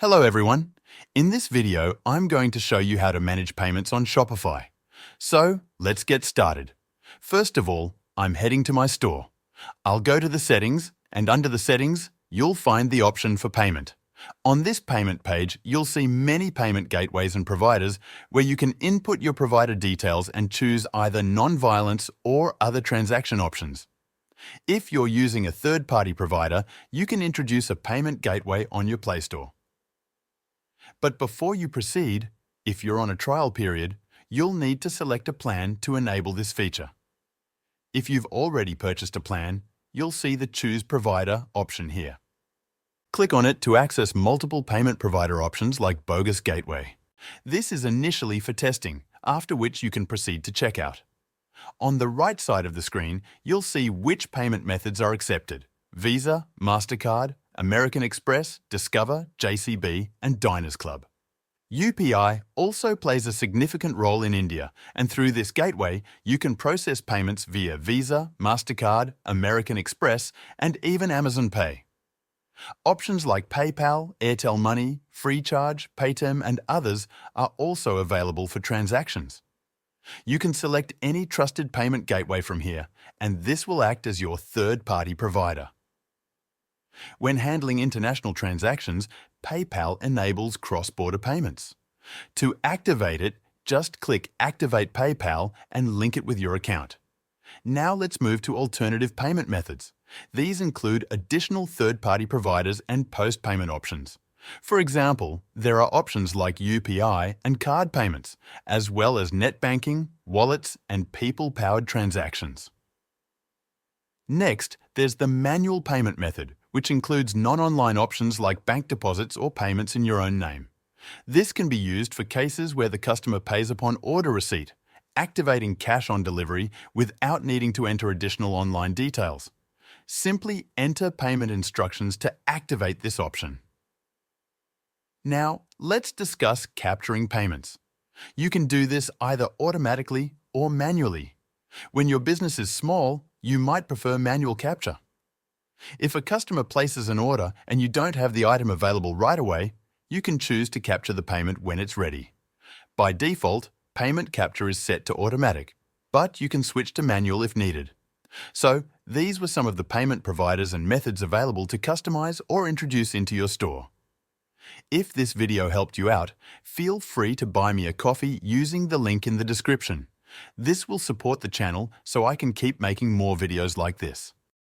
Hello everyone. In this video, I'm going to show you how to manage payments on Shopify. So, let's get started. First of all, I'm heading to my store. I'll go to the settings, and under the settings, you'll find the option for payment. On this payment page, you'll see many payment gateways and providers where you can input your provider details and choose either non-violence or other transaction options. If you're using a third-party provider, you can introduce a payment gateway on your Play Store. But before you proceed, if you're on a trial period, you'll need to select a plan to enable this feature. If you've already purchased a plan, you'll see the Choose Provider option here. Click on it to access multiple payment provider options like Bogus Gateway. This is initially for testing, after which you can proceed to checkout. On the right side of the screen, you'll see which payment methods are accepted: Visa, MasterCard, American Express, Discover, JCB, and Diners Club. UPI also plays a significant role in India, and through this gateway, you can process payments via Visa, MasterCard, American Express, and even Amazon Pay. Options like PayPal, Airtel Money, FreeCharge, Paytm, and others are also available for transactions. You can select any trusted payment gateway from here, and this will act as your third-party provider. When handling international transactions, PayPal enables cross-border payments. To activate it, just click Activate PayPal and link it with your account. Now let's move to alternative payment methods. These include additional third-party providers and post-payment options. For example, there are options like UPI and card payments, as well as net banking, wallets, and people-powered transactions. Next, there's the manual payment method, which includes non-online options like bank deposits or payments in your own name. This can be used for cases where the customer pays upon order receipt, activating cash on delivery without needing to enter additional online details. Simply enter payment instructions to activate this option. Now, let's discuss capturing payments. You can do this either automatically or manually. When your business is small, you might prefer manual capture. If a customer places an order and you don't have the item available right away, you can choose to capture the payment when it's ready. By default, payment capture is set to automatic, but you can switch to manual if needed. So, these were some of the payment providers and methods available to customize or introduce into your store. If this video helped you out, feel free to buy me a coffee using the link in the description. This will support the channel so I can keep making more videos like this.